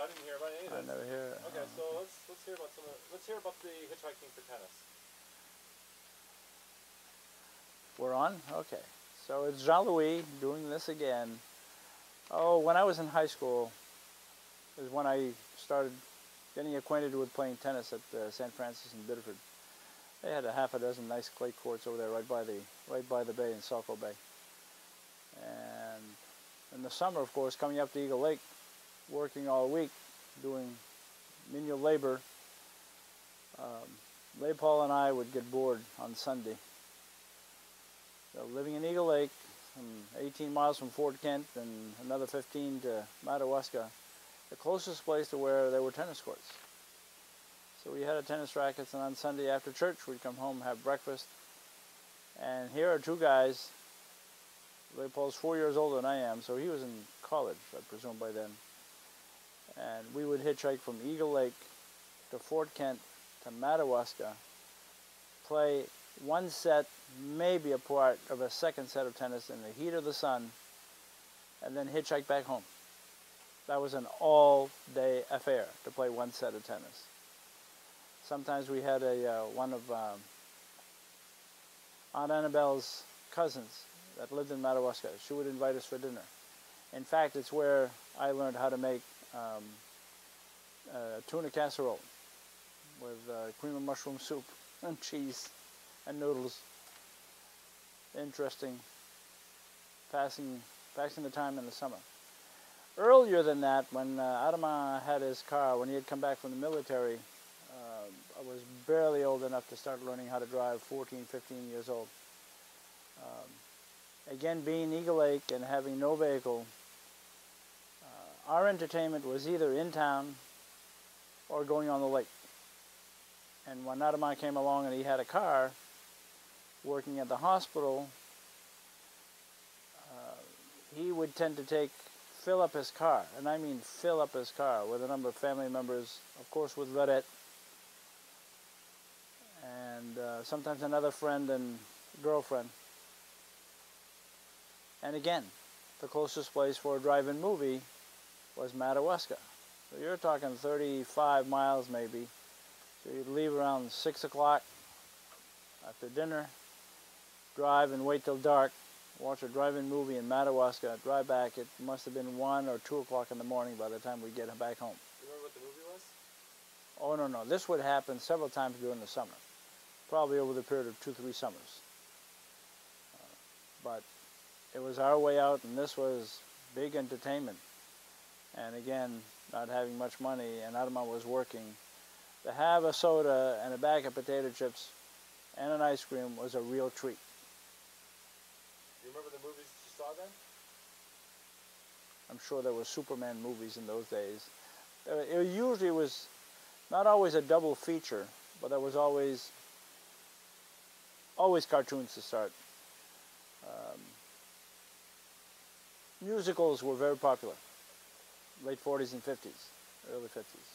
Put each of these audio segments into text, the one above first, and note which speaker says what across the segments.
Speaker 1: I didn't hear about any of
Speaker 2: I
Speaker 1: this.
Speaker 2: never hear.
Speaker 1: Okay, so let's hear about let's hear about the hitchhiking for tennis.
Speaker 2: We're on? Okay. So it's Jean-Louis doing this again. Oh, when I was in high school is when I started getting acquainted with playing tennis at St. Francis in Biddeford. They had a half a dozen nice clay courts over there right by the bay in Saco Bay. And in the summer, of course, coming up to Eagle Lake, working all week, doing menial labor, Leopold and I would get bored on Sunday. So living in Eagle Lake, 18 miles from Fort Kent and another 15 to Madawaska, the closest place to where there were tennis courts. So we had a tennis rackets, and on Sunday after church we'd come home, have breakfast, and here are two guys. Leopold's 4 years older than I am, so he was in college, I presume, by then. And we would hitchhike from Eagle Lake to Fort Kent to Madawaska, play one set, maybe a part of a second set of tennis in the heat of the sun, and then hitchhike back home. That was an all-day affair to play one set of tennis. Sometimes we had one of Aunt Annabelle's cousins that lived in Madawaska. She would invite us for dinner. In fact, it's where I learned how to make tuna casserole with cream of mushroom soup and cheese and noodles. Interesting, passing the time in the summer. Earlier than that, when Adama had his car, when he had come back from the military, I was barely old enough to start learning how to drive, 14, 15 years old. Again, being Eagle Lake and having no vehicle, our entertainment was either in town or going on the lake. And when Adama came along and he had a car, working at the hospital, he would tend to fill up his car, and I mean fill up his car with a number of family members, of course with Vedette, and sometimes another friend and girlfriend. And again, the closest place for a drive-in movie was Madawaska. So you're talking 35 miles maybe. So you'd leave around 6 o'clock after dinner, drive and wait till dark, watch a drive-in movie in Madawaska, drive back. It must have been 1 or 2 o'clock in the morning by the time we get back home.
Speaker 1: Do you remember what the movie was?
Speaker 2: Oh, no. This would happen several times during the summer, probably over the period of 2-3 summers. But it was our way out, and this was big entertainment. And again, not having much money, and Adama was working. To have a soda and a bag of potato chips and an ice cream was a real treat.
Speaker 1: Do you remember the movies you saw then?
Speaker 2: I'm sure there were Superman movies in those days. It usually was not always a double feature, but there was always cartoons to start. Musicals were very popular, late 40s and 50s, early 50s.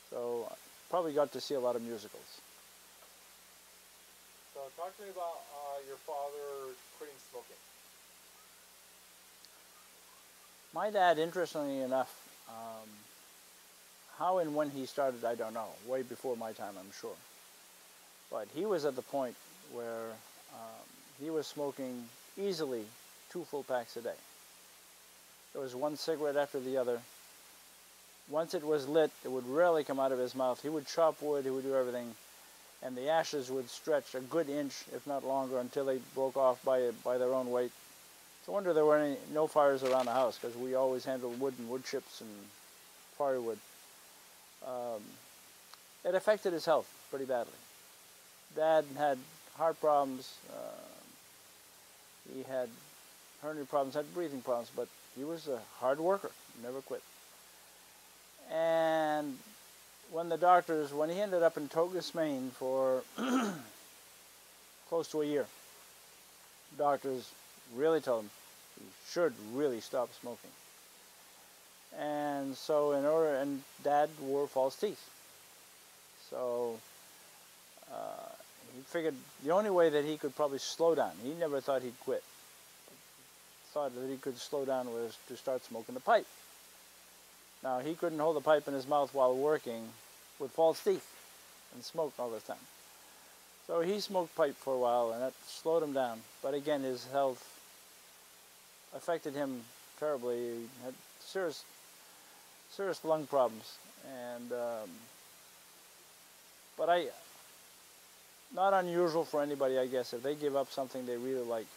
Speaker 2: So probably got to see a lot of musicals.
Speaker 1: So talk to me about your father quitting smoking.
Speaker 2: My dad, interestingly enough, how and when he started, I don't know. Way before my time, I'm sure. But he was at the point where he was smoking easily 2 full packs a day. There was one cigarette after the other. Once it was lit, it would rarely come out of his mouth. He would chop wood, he would do everything, and the ashes would stretch a good inch, if not longer, until they broke off by their own weight. It's a wonder there were no fires around the house, because we always handled wood and wood chips and firewood. It affected his health pretty badly. Dad had heart problems, he had hernia problems, had breathing problems, but he was a hard worker, never quit. And when he ended up in Togus, Maine for close to a year, doctors really told him he should really stop smoking. And so and Dad wore false teeth. So he figured the only way that he could probably slow down, he never thought he'd quit, thought that he could slow down was to start smoking the pipe. Now, he couldn't hold a pipe in his mouth while working with false teeth and smoked all the time. So he smoked pipe for a while, and that slowed him down. But again, his health affected him terribly. He had serious lung problems. And but not unusual for anybody, I guess, if they give up something they really like.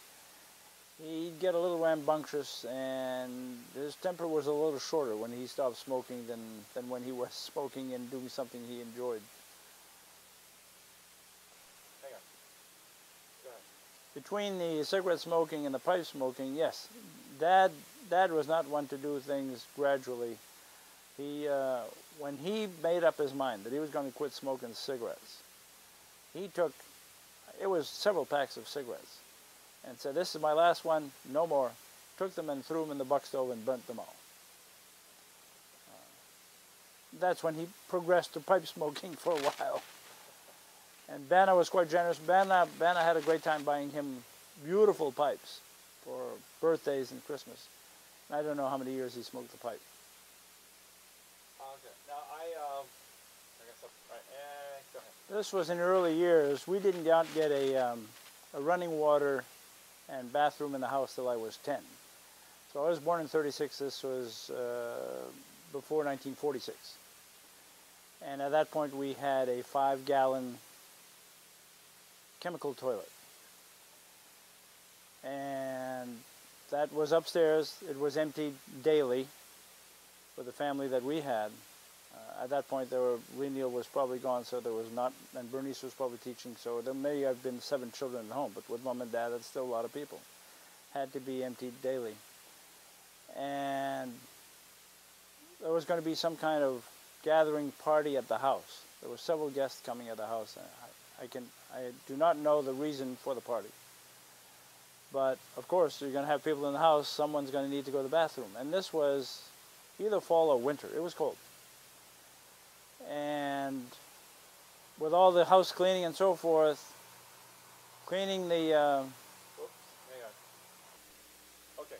Speaker 2: He'd get a little rambunctious, and his temper was a little shorter when he stopped smoking than when he was smoking and doing something he enjoyed.
Speaker 1: Hang on. Go ahead.
Speaker 2: Between the cigarette smoking and the pipe smoking, yes, Dad was not one to do things gradually. When he made up his mind that he was going to quit smoking cigarettes, he took, it was several packs of cigarettes, and said, "This is my last one, no more." Took them and threw them in the buck stove and burnt them all. That's when he progressed to pipe smoking for a while. And Banna was quite generous. Banna had a great time buying him beautiful pipes for birthdays and Christmas. I don't know how many years he smoked the pipe.
Speaker 1: Okay. Now I guess right. Go ahead.
Speaker 2: This was in early years. We didn't get a running water and bathroom in the house till I was 10. So I was born in 36. This was before 1946. And at that point we had a 5-gallon chemical toilet. And that was upstairs. It was emptied daily for the family that we had. At that point, Neil was probably gone, so there was not, and Bernice was probably teaching, so there may have been 7 children at home, but with Mom and Dad, that's still a lot of people. Had to be emptied daily. And there was going to be some kind of gathering party at the house. There were several guests coming at the house. I do not know the reason for the party. But, of course, you're going to have people in the house, someone's going to need to go to the bathroom. And this was either fall or winter. It was cold. And with all the house cleaning and so forth, cleaning the...
Speaker 1: Oops, hang on. Okay.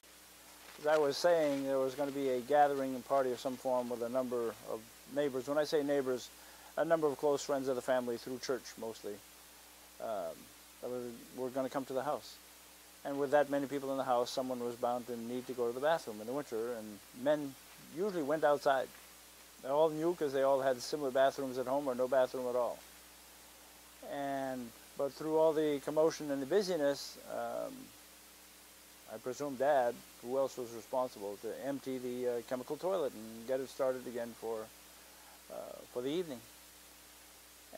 Speaker 2: As I was saying, there was going to be a gathering and party of some form with a number of neighbors. When I say neighbors, a number of close friends of the family through church, mostly, that were going to come to the house. And with that many people in the house, someone was bound to need to go to the bathroom in the winter, and men usually went outside. They all knew because they all had similar bathrooms at home or no bathroom at all. But through all the commotion and the busyness, I presume Dad, who else was responsible, to empty the chemical toilet and get it started again for the evening.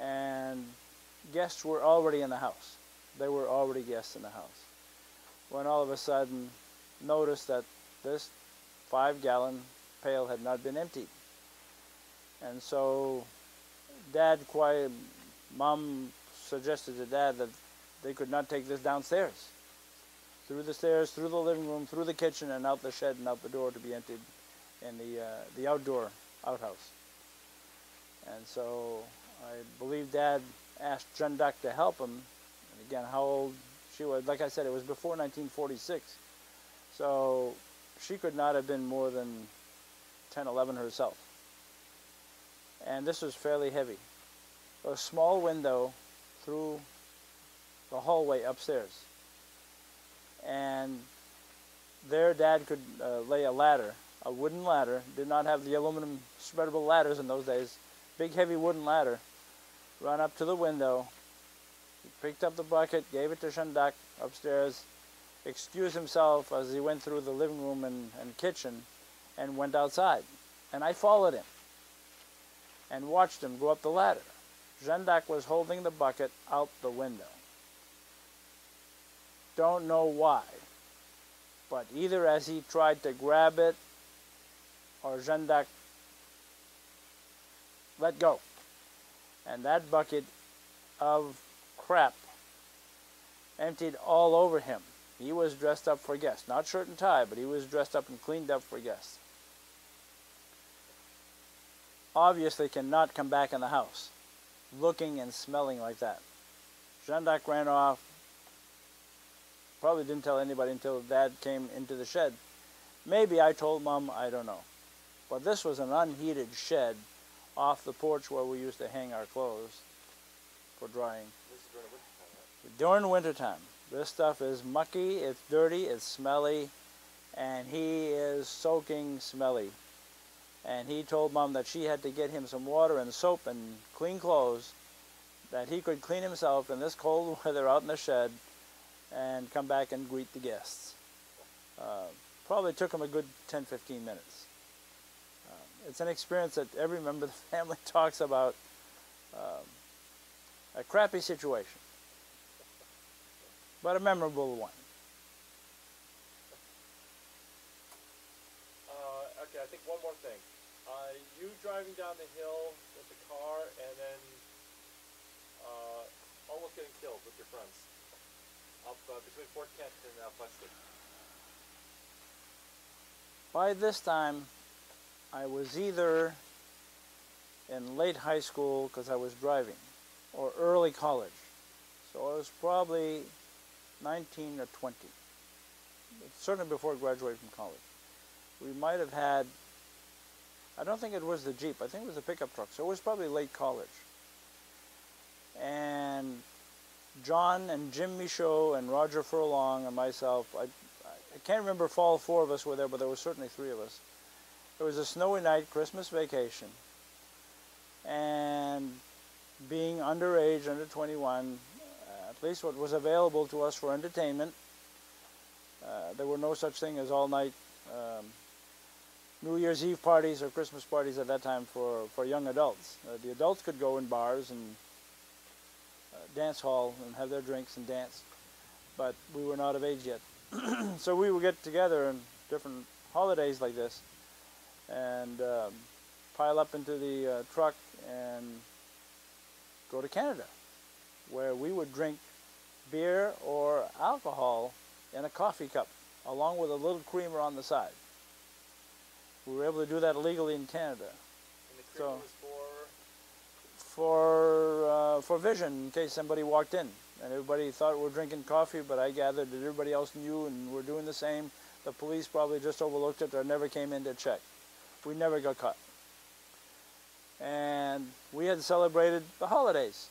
Speaker 2: And guests were already in the house. There were already guests in the house. When all of a sudden noticed that this 5-gallon pail had not been emptied. And so Mom suggested to Dad that they could not take this downstairs. Through the stairs, through the living room, through the kitchen, and out the shed and out the door to be emptied in the outdoor outhouse. And so I believe Dad asked Jeanne d'Arc to help him. And again, how old she was, like I said, it was before 1946. So she could not have been more than 10, 11 herself. And this was fairly heavy. A small window through the hallway upstairs. And there Dad could lay a ladder, a wooden ladder. Did not have the aluminum spreadable ladders in those days. Big heavy wooden ladder. Run up to the window. He picked up the bucket, gave it to Jeanne d'Arc upstairs, excused himself as he went through the living room and kitchen, and went outside. And I followed him and watched him go up the ladder. Jeanne d'Arc was holding the bucket out the window. Don't know why, but either as he tried to grab it or Jeanne d'Arc let go. And that bucket of crap emptied all over him. He was dressed up for guests. Not shirt and tie, but he was dressed up and cleaned up for guests. Obviously cannot come back in the house looking and smelling like that. Jeanne d'Arc ran off. Probably didn't tell anybody until Dad came into the shed. Maybe I told Mom, I don't know. But this was an unheated shed off the porch where we used to hang our clothes for drying.
Speaker 1: This is during the winter time, right?
Speaker 2: During the wintertime. This stuff is mucky, it's dirty, it's smelly, and he is soaking smelly. And he told Mom that she had to get him some water and soap and clean clothes, that he could clean himself in this cold weather out in the shed and come back and greet the guests. Probably took him a good 10-15 minutes. It's an experience that every member of the family talks about. A crappy situation, but a memorable one.
Speaker 1: Okay, I think one more thing. You driving down the hill with the car and then almost getting killed with your friends up between Fort Kent and Plested.
Speaker 2: By this time, I was either in late high school because I was driving, or early college. So I was probably 19 or 20, certainly before graduating from college. We might have had, I don't think it was the Jeep, I think it was a pickup truck, so it was probably late college. And John and Jim Michaud and Roger Furlong and myself, I can't remember if all four of us were there, but there were certainly three of us. It was a snowy night, Christmas vacation, and being underage, under 21, at least what was available to us for entertainment, there were no such thing as all-night New Year's Eve parties or Christmas parties at that time for young adults. The adults could go in bars and dance hall and have their drinks and dance, but we were not of age yet. So we would get together on different holidays like this and pile up into the truck and go to Canada, where we would drink beer or alcohol in a coffee cup, along with a little creamer on the side. We were able to do that legally in Canada.
Speaker 1: And the creamer was
Speaker 2: for vision, in case somebody walked in. And everybody thought we were drinking coffee, but I gathered that everybody else knew and were doing the same. The police probably just overlooked it or never came in to check. We never got caught. And we had celebrated the holidays.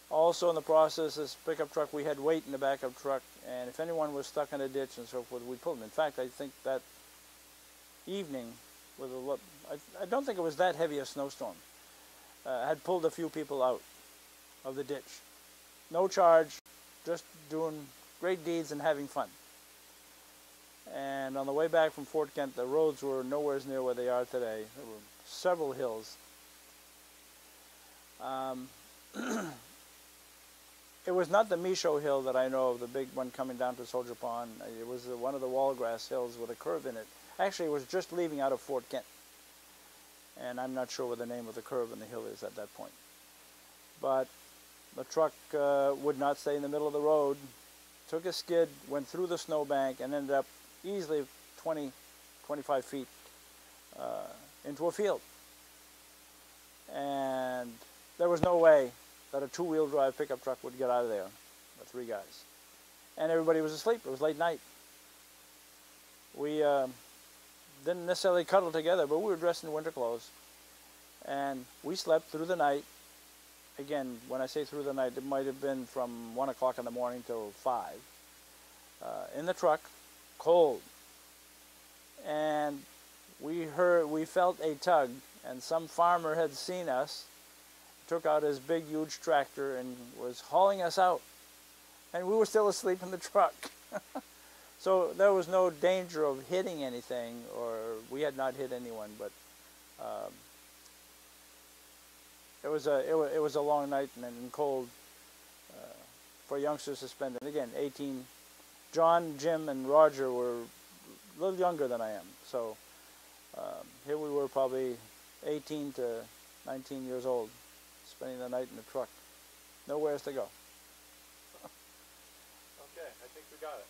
Speaker 2: Also in the process, this pickup truck, we had weight in the back of the truck, and if anyone was stuck in a ditch and so forth, we'd pull them. In fact, I think that evening, with I don't think it was that heavy a snowstorm, had pulled a few people out of the ditch. No charge, just doing great deeds and having fun. And on the way back from Fort Kent, the roads were nowhere near where they are today. There were several hills. It was not the Michaud Hill that I know of, the big one coming down to Soldier Pond. It was one of the Wallgrass Hills with a curve in it. Actually, it was just leaving out of Fort Kent. And I'm not sure what the name of the curve in the hill is at that point. But the truck would not stay in the middle of the road, took a skid, went through the snowbank, and ended up easily 20, 25 feet into a field. And there was no way that a two-wheel drive pickup truck would get out of there with three guys. And everybody was asleep. It was late night. We didn't necessarily cuddle together, but we were dressed in winter clothes. And we slept through the night. Again, when I say through the night, it might have been from 1 o'clock in the morning till 5. In the truck, cold. And we felt a tug, and some farmer had seen us, took out his big, huge tractor and was hauling us out. And we were still asleep in the truck. So there was no danger of hitting anything, or we had not hit anyone, but it was a long night and cold for youngsters to spend. And again, 18. John, Jim, and Roger were a little younger than I am. So here we were, probably 18 to 19 years old, spending the night in the truck. Nowhere else to go.
Speaker 1: Okay, I think we got it.